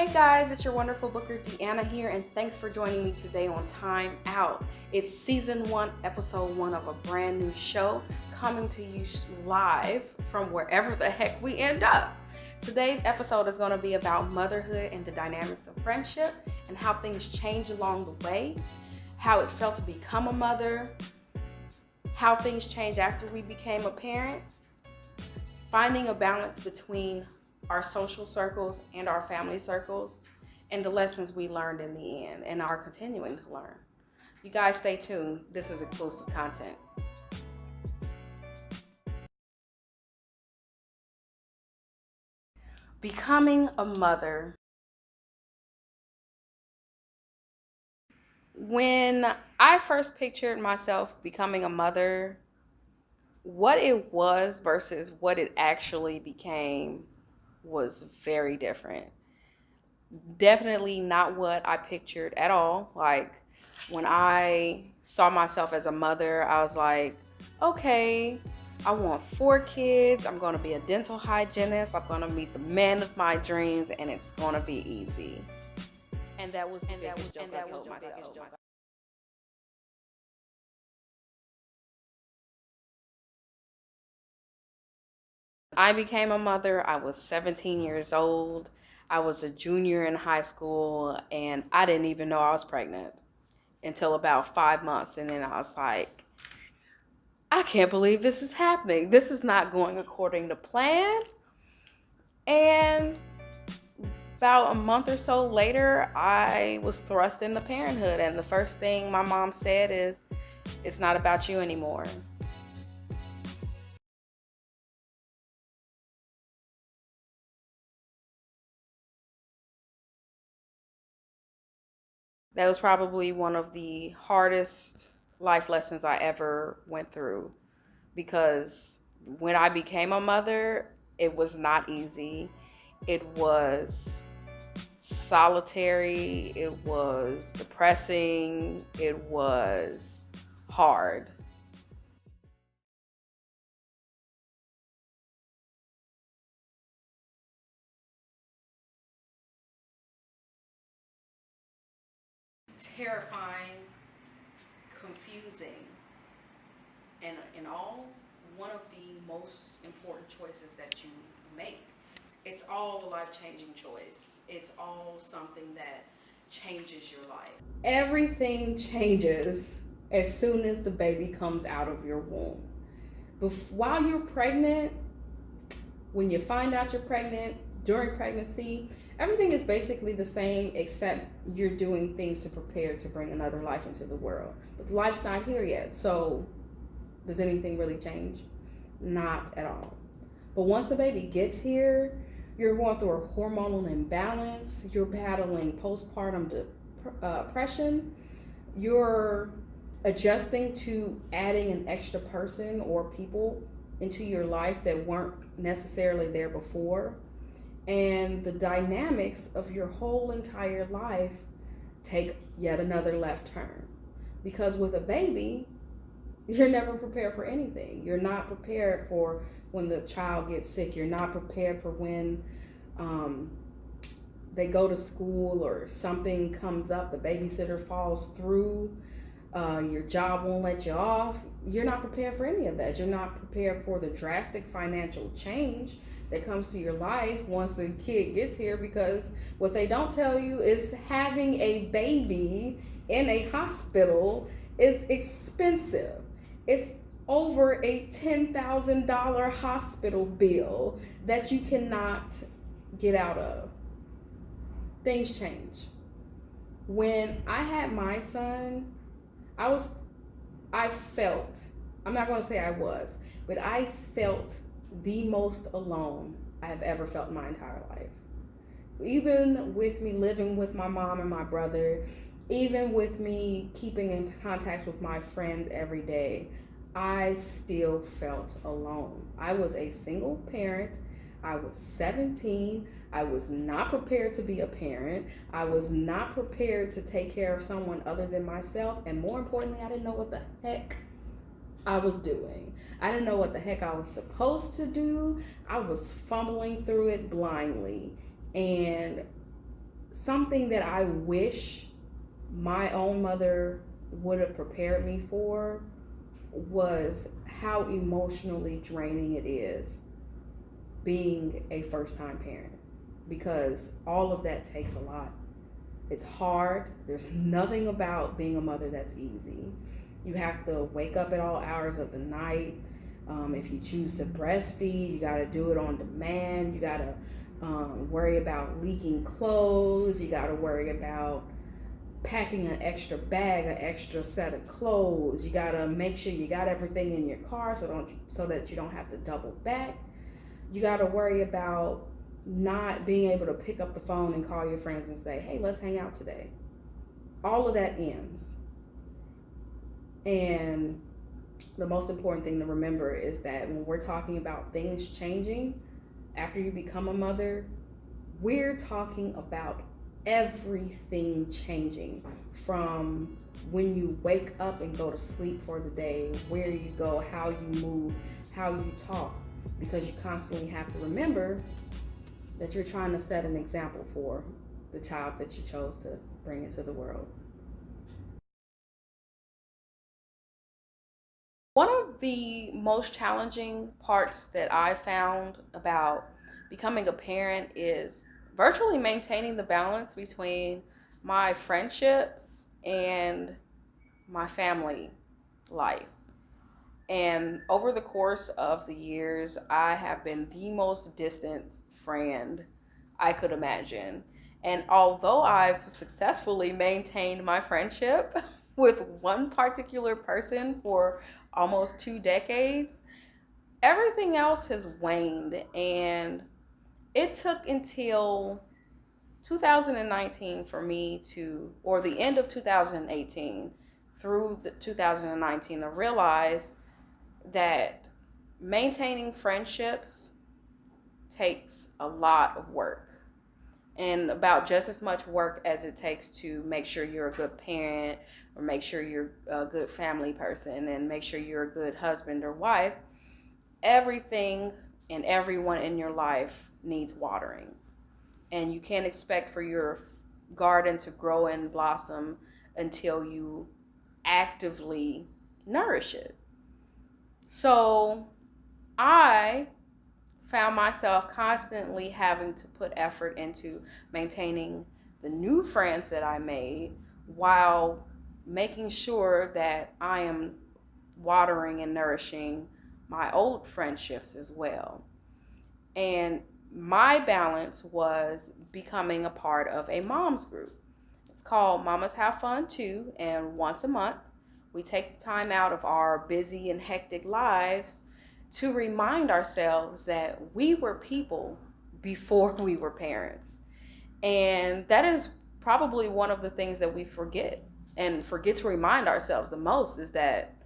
Hey guys, it's your wonderful booker Deanna here, and thanks for joining me today on Time Out. It's season 1, episode 1 of a brand new show coming to you live from wherever the heck we end up. Today's episode is going to be about motherhood and the dynamics of friendship and how things change along the way, how it felt to become a mother, how things changed after we became a parent, finding a balance between our social circles and our family circles, and the lessons we learned in the end and are continuing to learn. You guys stay tuned. This is exclusive content. Becoming a mother. When I first pictured myself becoming a mother, what it was versus what it actually became was very different. Definitely not what I pictured at all. Like, when I saw myself as a mother, I was like, okay, I want 4 kids. I'm going to be a dental hygienist. I'm going to meet the man of my dreams, and it's going to be easy. And that was the biggest joke I told myself. I became a mother. I was 17 years old. I was a junior in high school, and I didn't even know I was pregnant until about 5 months. And then I was like, I can't believe this is happening. This is not going according to plan. And about a month or so later, I was thrust into parenthood. And the first thing my mom said is, it's not about you anymore. That was probably one of the hardest life lessons I ever went through, because when I became a mother, it was not easy. It was solitary, it was depressing, it was hard. Terrifying, confusing, and in all, one of the most important choices that you make. It's all a life-changing choice. It's all something that changes your life. Everything changes as soon as the baby comes out of your womb. While you're pregnant, when you find out you're pregnant, during pregnancy, everything is basically the same, except you're doing things to prepare to bring another life into the world. But life's not here yet. So does anything really change? Not at all. But once the baby gets here, you're going through a hormonal imbalance. You're battling postpartum depression. You're adjusting to adding an extra person or people into your life that weren't necessarily there before. And the dynamics of your whole entire life take yet another left turn. Because with a baby, you're never prepared for anything. You're not prepared for when the child gets sick. You're not prepared for when they go to school or something comes up, the babysitter falls through, your job won't let you off. You're not prepared for any of that. You're not prepared for the drastic financial change that comes to your life once the kid gets here, because what they don't tell you is having a baby in a hospital is expensive. It's over a $10,000 hospital bill that you cannot get out of. Things change. When I had my son, I felt, I'm not going to say I was, but I felt the most alone I have ever felt in my entire life. Even with me living with my mom and my brother, even with me keeping in contact with my friends every day, I still felt alone. I was a single parent. I was 17. I was not prepared to be a parent. I was not prepared to take care of someone other than myself. And more importantly, I didn't know what the heck I was doing. I didn't know what the heck I was supposed to do. I was fumbling through it blindly. And something that I wish my own mother would have prepared me for was how emotionally draining it is being a first time parent, because all of that takes a lot. It's hard. There's nothing about being a mother that's easy. You have to wake up at all hours of the night. If you choose to breastfeed, you got to do it on demand. You got to worry about leaking clothes. You got to worry about packing an extra bag, an extra set of clothes. You got to make sure you got everything in your car so that you don't have to double back. You got to worry about not being able to pick up the phone and call your friends and say, hey, let's hang out today. All of that ends. And the most important thing to remember is that when we're talking about things changing after you become a mother, we're talking about everything changing, from when you wake up and go to sleep for the day, where you go, how you move, how you talk, because you constantly have to remember that you're trying to set an example for the child that you chose to bring into the world. One of the most challenging parts that I found about becoming a parent is virtually maintaining the balance between my friendships and my family life. And over the course of the years, I have been the most distant friend I could imagine. And although I've successfully maintained my friendship with one particular person for almost 2 decades, everything else has waned. And it took until 2019 for me to, or the end of 2018 through the 2019, to realize that maintaining friendships takes a lot of work, and about just as much work as it takes to make sure you're a good parent, or make sure you're a good family person, and make sure you're a good husband or wife. Everything and everyone in your life needs watering, and you can't expect for your garden to grow and blossom until you actively nourish it. So I found myself constantly having to put effort into maintaining the new friends that I made, while making sure that I am watering and nourishing my old friendships as well. And my balance was becoming a part of a mom's group. It's called Mamas Have Fun Too, and once a month we take time out of our busy and hectic lives to remind ourselves that we were people before we were parents. And that is probably one of the things that we forget, and forget to remind ourselves the most, is that,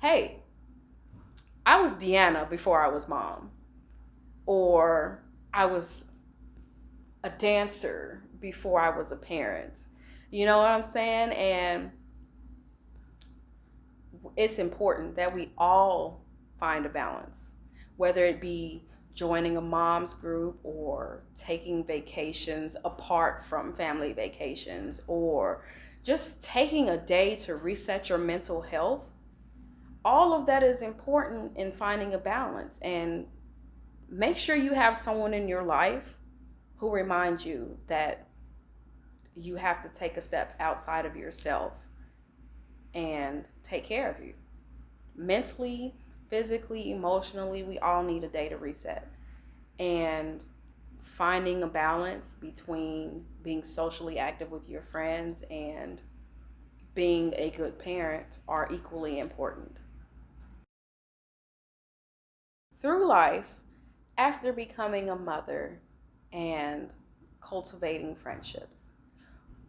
hey, I was Deanna before I was mom, or I was a dancer before I was a parent. You know what I'm saying? And it's important that we all find a balance, whether it be joining a mom's group, or taking vacations apart from family vacations, or just taking a day to reset your mental health. All of that is important in finding a balance. And make sure you have someone in your life who reminds you that you have to take a step outside of yourself and take care of you. Mentally, physically, emotionally, we all need a day to reset. And finding a balance between being socially active with your friends and being a good parent are equally important. Through life, after becoming a mother and cultivating friendships,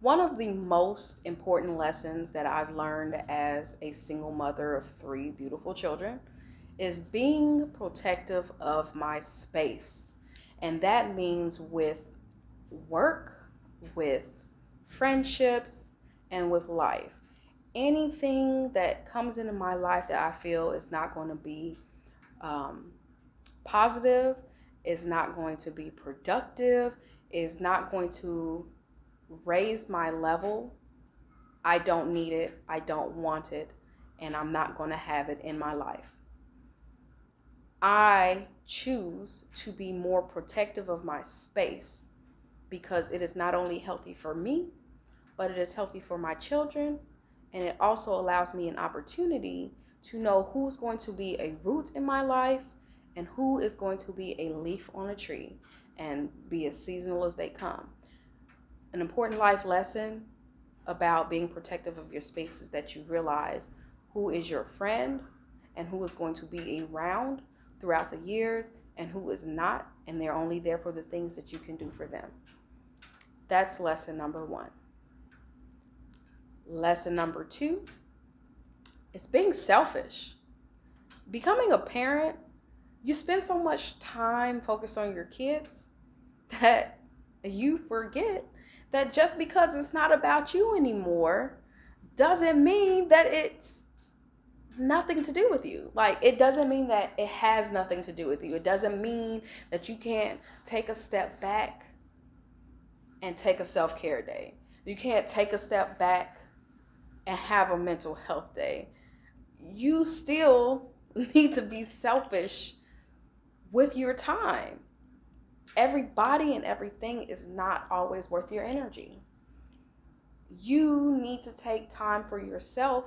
one of the most important lessons that I've learned as a single mother of three beautiful children is being protective of my space. And that means with work, with friendships, and with life. Anything that comes into my life that I feel is not going to be um, positive, is not going to be productive, is not going to raise my level, I don't need it, I don't want it, and I'm not going to have it in my life. I choose to be more protective of my space because it is not only healthy for me, but it is healthy for my children, and it also allows me an opportunity to know who's going to be a root in my life and who is going to be a leaf on a tree and be as seasonal as they come. An important life lesson about being protective of your space is that you realize who is your friend and who is going to be around throughout the years and who is not, and they're only there for the things that you can do for them. That's lesson number 1. Lesson number 2 is being selfish. Becoming a parent, you spend so much time focused on your kids that you forget that just because it's not about you anymore doesn't mean that it's nothing to do with you. Like, it doesn't mean that it has nothing to do with you. It doesn't mean that you can't take a step back and take a self-care day. You can't take a step back and have a mental health day. You still need to be selfish with your time. Everybody and everything is not always worth your energy. You need to take time for yourself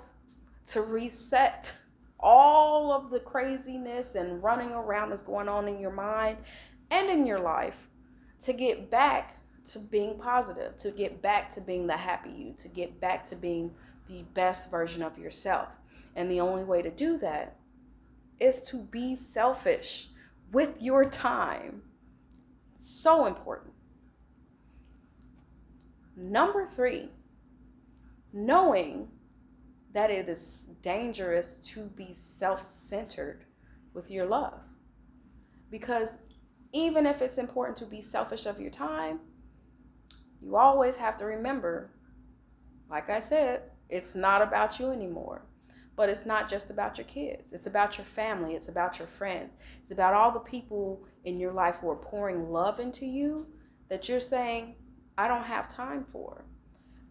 to reset all of the craziness and running around that's going on in your mind and in your life, to get back to being positive, to get back to being the happy you, to get back to being the best version of yourself. And the only way to do that is to be selfish with your time. So important. Number 3, knowing that it is dangerous to be self-centered with your love. Because even if it's important to be selfish of your time, you always have to remember, like I said, it's not about you anymore. But it's not just about your kids. It's about your family. It's about your friends. It's about all the people in your life who are pouring love into you that you're saying, I don't have time for.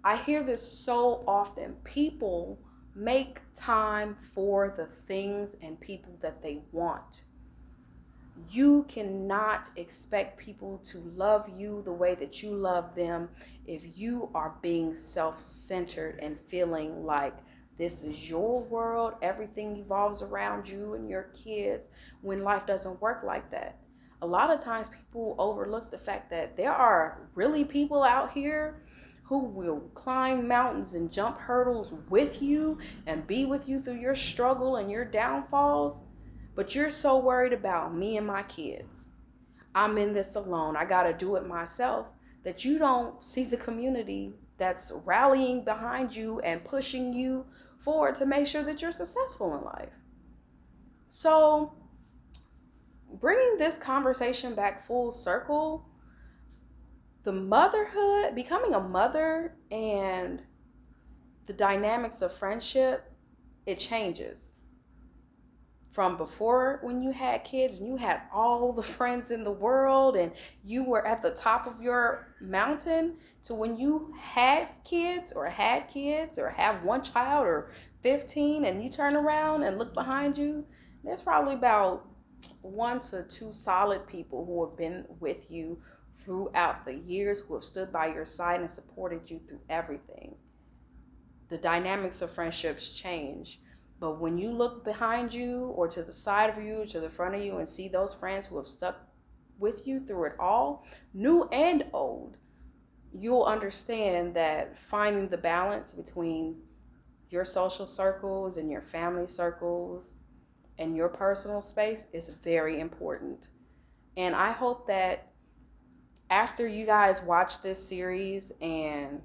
I hear this so often. People make time for the things and people that they want. You cannot expect people to love you the way that you love them if you are being self-centered and feeling like this is your world, everything evolves around you and your kids, when life doesn't work like that. A lot of times people overlook the fact that there are really people out here who will climb mountains and jump hurdles with you and be with you through your struggle and your downfalls. But you're so worried about me and my kids. I'm in this alone. I got to do it myself, that you don't see the community that's rallying behind you and pushing you forward to make sure that you're successful in life. So, bringing this conversation back full circle, the motherhood, becoming a mother and the dynamics of friendship, it changes. From before, when you had kids and you had all the friends in the world and you were at the top of your mountain, to when you had kids or have one child or 15 and you turn around and look behind you, there's probably about 1 to 2 solid people who have been with you throughout the years, who have stood by your side and supported you through everything. The dynamics of friendships change. But when you look behind you or to the side of you or to the front of you and see those friends who have stuck with you through it all, new and old, you'll understand that finding the balance between your social circles and your family circles and your personal space is very important. And I hope that after you guys watch this series and,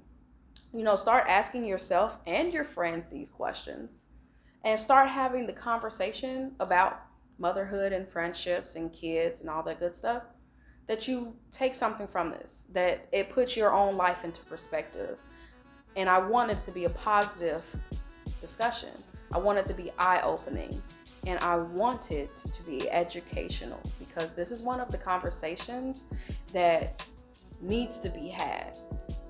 start asking yourself and your friends these questions, and start having the conversation about motherhood and friendships and kids and all that good stuff, that you take something from this, that it puts your own life into perspective. And I want it to be a positive discussion. I want it to be eye-opening. And I want it to be educational, because this is one of the conversations that needs to be had.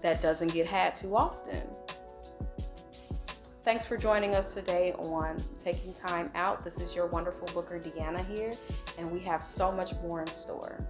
that doesn't get had too often. Thanks for joining us today on Taking Time Out. This is your wonderful booker, Deanna here, and we have so much more in store.